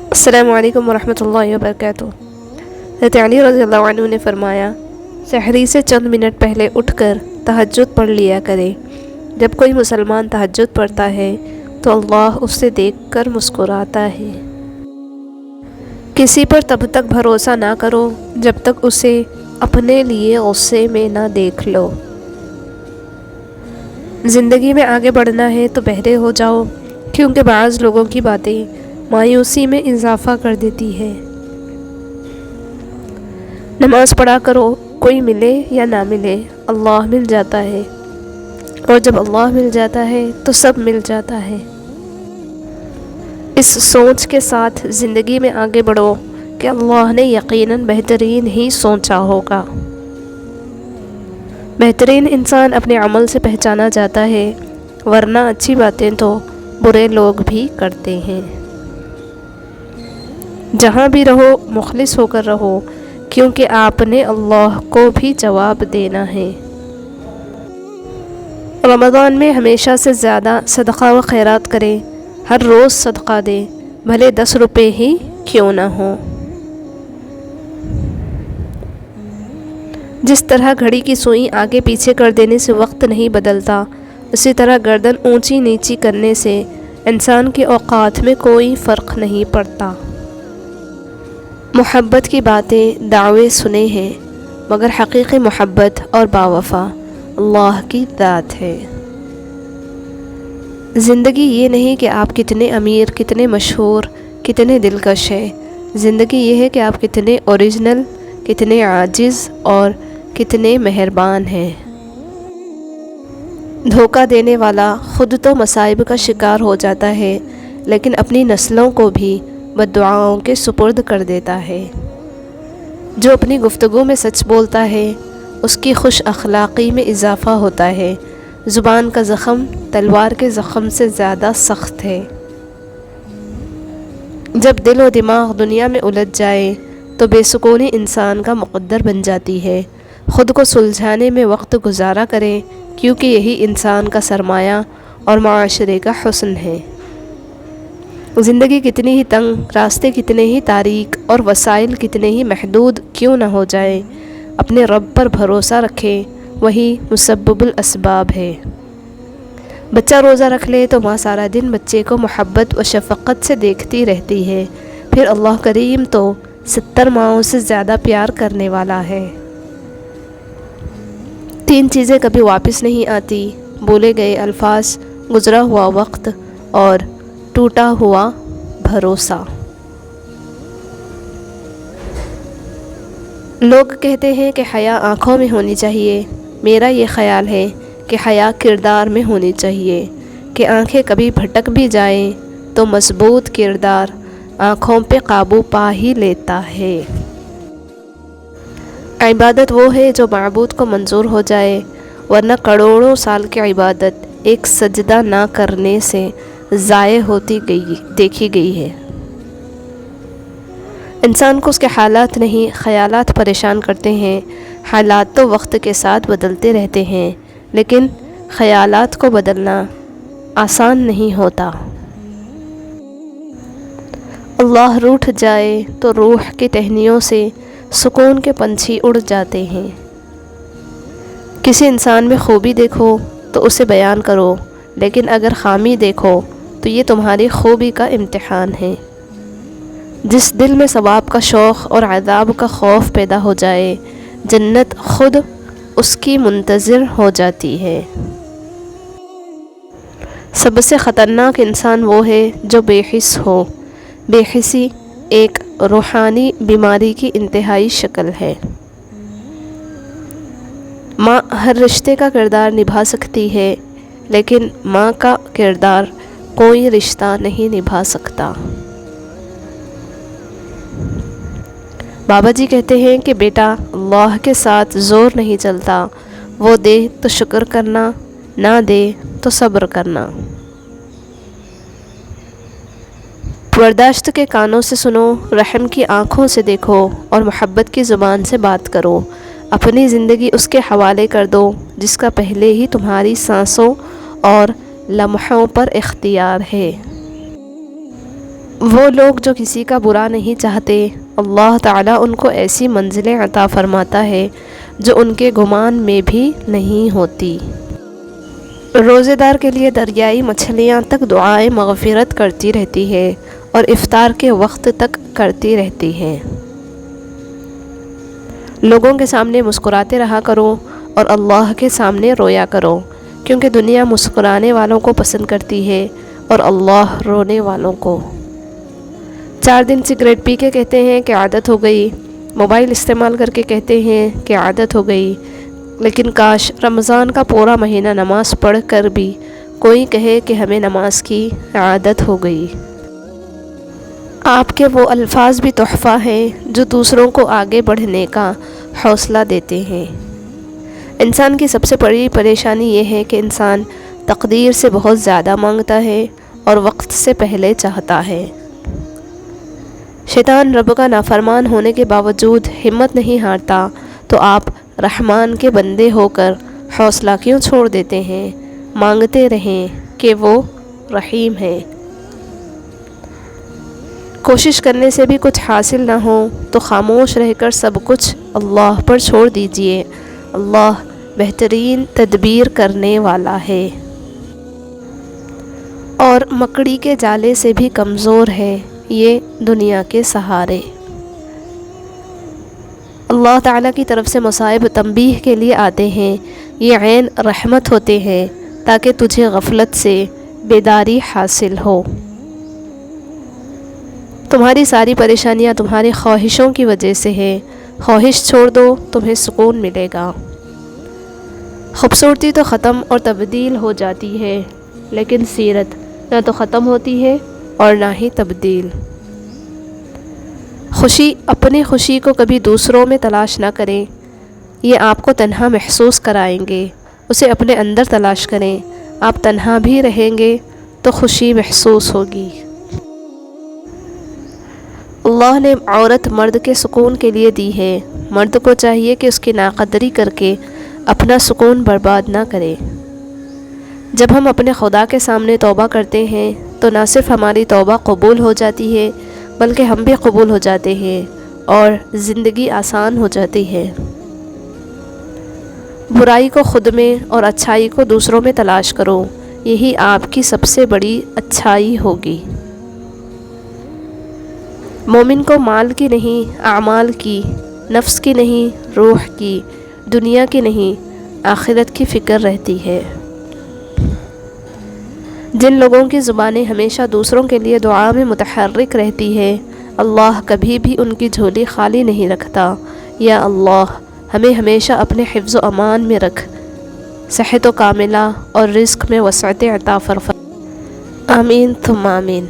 السلام علیکم ورحمۃ اللہ وبرکاتہ۔ حضرت علی رضی اللہ عنہ نے فرمایا، سحری سے چند منٹ پہلے اٹھ کر تہجد پڑھ لیا کرے۔ جب کوئی مسلمان تہجد پڑھتا ہے تو اللہ اس سے دیکھ کر مسکراتا ہے۔ کسی پر تب تک بھروسہ نہ کرو جب تک اسے اپنے لیے غصے میں نہ دیکھ لو۔ زندگی میں آگے بڑھنا ہے تو بہرے ہو جاؤ، کیونکہ بعض لوگوں کی باتیں مایوسی میں اضافہ کر دیتی ہے۔ نماز پڑھا کرو، کوئی ملے یا نہ ملے اللہ مل جاتا ہے، اور جب اللہ مل جاتا ہے تو سب مل جاتا ہے۔ اس سوچ کے ساتھ زندگی میں آگے بڑھو کہ اللہ نے یقیناً بہترین ہی سوچا ہوگا۔ بہترین انسان اپنے عمل سے پہچانا جاتا ہے، ورنہ اچھی باتیں تو برے لوگ بھی کرتے ہیں۔ جہاں بھی رہو مخلص ہو کر رہو، کیونکہ آپ نے اللہ کو بھی جواب دینا ہے۔ رمضان میں ہمیشہ سے زیادہ صدقہ و خیرات کریں، ہر روز صدقہ دیں، بھلے 10 روپے ہی کیوں نہ ہوں۔ جس طرح گھڑی کی سوئی آگے پیچھے کر دینے سے وقت نہیں بدلتا، اسی طرح گردن اونچی نیچی کرنے سے انسان کے اوقات میں کوئی فرق نہیں پڑتا۔ محبت کی باتیں دعوے سنے ہیں، مگر حقیقی محبت اور باوفا اللہ کی ذات ہے۔ زندگی یہ نہیں کہ آپ کتنے امیر، کتنے مشہور، کتنے دلکش ہیں۔ زندگی یہ ہے کہ آپ کتنے اوریجنل، کتنے عاجز اور کتنے مہربان ہیں۔ دھوکہ دینے والا خود تو مصائب کا شکار ہو جاتا ہے، لیکن اپنی نسلوں کو بھی بددعاؤں کے سپرد کر دیتا ہے۔ جو اپنی گفتگو میں سچ بولتا ہے، اس کی خوش اخلاقی میں اضافہ ہوتا ہے۔ زبان کا زخم تلوار کے زخم سے زیادہ سخت ہے۔ جب دل و دماغ دنیا میں الجھ جائے تو بے سکونی انسان کا مقدر بن جاتی ہے۔ خود کو سلجھانے میں وقت گزارا کریں، کیونکہ یہی انسان کا سرمایہ اور معاشرے کا حسن ہے۔ زندگی کتنی ہی تنگ، راستے کتنے ہی تاریک اور وسائل کتنے ہی محدود کیوں نہ ہو جائے، اپنے رب پر بھروسہ رکھیں، وہی مسبب الاسباب ہے۔ بچہ روزہ رکھ لے تو ماں سارا دن بچے کو محبت و شفقت سے دیکھتی رہتی ہے، پھر اللہ کریم تو 70 ماؤں سے زیادہ پیار کرنے والا ہے۔ 3 چیزیں کبھی واپس نہیں آتی: بولے گئے الفاظ، گزرا ہوا وقت اور ٹوٹا ہوا بھروسہ۔ لوگ کہتے ہیں کہ حیا آنکھوں میں ہونی چاہیے، میرا یہ خیال ہے کہ حیا کردار میں ہونی چاہیے، کہ آنکھیں کبھی بھٹک بھی جائیں تو مضبوط کردار آنکھوں پہ قابو پا ہی لیتا ہے۔ عبادت وہ ہے جو معبود کو منظور ہو جائے، ورنہ کروڑوں سال کی عبادت ایک سجدہ نہ کرنے سے ضائع ہوتی دیکھی گئی ہے۔ انسان کو اس کے حالات نہیں، خیالات پریشان کرتے ہیں۔ حالات تو وقت کے ساتھ بدلتے رہتے ہیں، لیکن خیالات کو بدلنا آسان نہیں ہوتا۔ اللہ روٹھ جائے تو روح کی ٹہنیوں سے سکون کے پنچھی اڑ جاتے ہیں۔ کسی انسان میں خوبی دیکھو تو اسے بیان کرو، لیکن اگر خامی دیکھو تو یہ تمہاری خوبی کا امتحان ہے۔ جس دل میں ثواب کا شوق اور عذاب کا خوف پیدا ہو جائے، جنت خود اس کی منتظر ہو جاتی ہے۔ سب سے خطرناک انسان وہ ہے جو بے حس ہو۔ بے حسی ایک روحانی بیماری کی انتہائی شکل ہے۔ ماں ہر رشتے کا کردار نبھا سکتی ہے، لیکن ماں کا کردار کوئی رشتہ نہیں نبھا سکتا۔ بابا جی کہتے ہیں کہ بیٹا، اللہ کے ساتھ زور نہیں چلتا، وہ دے تو شکر کرنا، نہ دے تو صبر کرنا۔ برداشت کے کانوں سے سنو، رحم کی آنکھوں سے دیکھو اور محبت کی زبان سے بات کرو۔ اپنی زندگی اس کے حوالے کر دو جس کا پہلے ہی تمہاری سانسوں اور لمحوں پر اختیار ہے۔ وہ لوگ جو کسی کا برا نہیں چاہتے، اللہ تعالیٰ ان کو ایسی منزلیں عطا فرماتا ہے جو ان کے گمان میں بھی نہیں ہوتی۔ روزے دار کے لیے دریائی مچھلیاں تک دعائے مغفرت کرتی رہتی ہے اور افطار کے وقت تک کرتی رہتی ہیں۔ لوگوں کے سامنے مسکراتے رہا کرو اور اللہ کے سامنے رویا کرو، کیونکہ دنیا مسکرانے والوں کو پسند کرتی ہے اور اللہ رونے والوں کو۔ 4 دن سگریٹ پی کے کہتے ہیں کہ عادت ہو گئی، موبائل استعمال کر کے کہتے ہیں کہ عادت ہو گئی، لیکن کاش رمضان کا پورا مہینہ نماز پڑھ کر بھی کوئی کہے کہ ہمیں نماز کی عادت ہو گئی۔ آپ کے وہ الفاظ بھی تحفہ ہیں جو دوسروں کو آگے بڑھنے کا حوصلہ دیتے ہیں۔ انسان کی سب سے بڑی پریشانی یہ ہے کہ انسان تقدیر سے بہت زیادہ مانگتا ہے اور وقت سے پہلے چاہتا ہے۔ شیطان رب کا نافرمان ہونے کے باوجود ہمت نہیں ہارتا، تو آپ رحمان کے بندے ہو کر حوصلہ کیوں چھوڑ دیتے ہیں؟ مانگتے رہیں کہ وہ رحیم ہے۔ کوشش کرنے سے بھی کچھ حاصل نہ ہو تو خاموش رہ کر سب کچھ اللہ پر چھوڑ دیجئے۔ اللہ بہترین تدبیر کرنے والا ہے اور مکڑی کے جالے سے بھی کمزور ہے یہ دنیا کے سہارے۔ اللہ تعالیٰ کی طرف سے مصائب تنبیہ کے لیے آتے ہیں، یہ عین رحمت ہوتے ہیں تاکہ تجھے غفلت سے بیداری حاصل ہو۔ تمہاری ساری پریشانیاں تمہاری خواہشوں کی وجہ سے ہے، خواہش چھوڑ دو، تمہیں سکون ملے گا۔ خوبصورتی تو ختم اور تبدیل ہو جاتی ہے، لیکن سیرت نہ تو ختم ہوتی ہے اور نہ ہی تبدیل۔ خوشی، اپنی خوشی کو کبھی دوسروں میں تلاش نہ کریں، یہ آپ کو تنہا محسوس کرائیں گے۔ اسے اپنے اندر تلاش کریں، آپ تنہا بھی رہیں گے تو خوشی محسوس ہوگی۔ اللہ نے عورت مرد کے سکون کے لیے دی ہے، مرد کو چاہیے کہ اس کی ناقدری کر کے اپنا سکون برباد نہ کرے۔ جب ہم اپنے خدا کے سامنے توبہ کرتے ہیں تو نہ صرف ہماری توبہ قبول ہو جاتی ہے بلکہ ہم بھی قبول ہو جاتے ہیں اور زندگی آسان ہو جاتی ہے۔ برائی کو خود میں اور اچھائی کو دوسروں میں تلاش کرو، یہی آپ کی سب سے بڑی اچھائی ہوگی۔ مومن کو مال کی نہیں، اعمال کی، نفس کی نہیں، روح کی، دنیا کی نہیں، آخرت کی فکر رہتی ہے۔ جن لوگوں کی زبانیں ہمیشہ دوسروں کے لیے دعا میں متحرک رہتی ہے، اللہ کبھی بھی ان کی جھولی خالی نہیں رکھتا۔ یا اللہ ہمیں ہمیشہ اپنے حفظ و امان میں رکھ، صحت و کاملہ اور رزق میں وسعت عطا فرما۔ آمین ثم آمین۔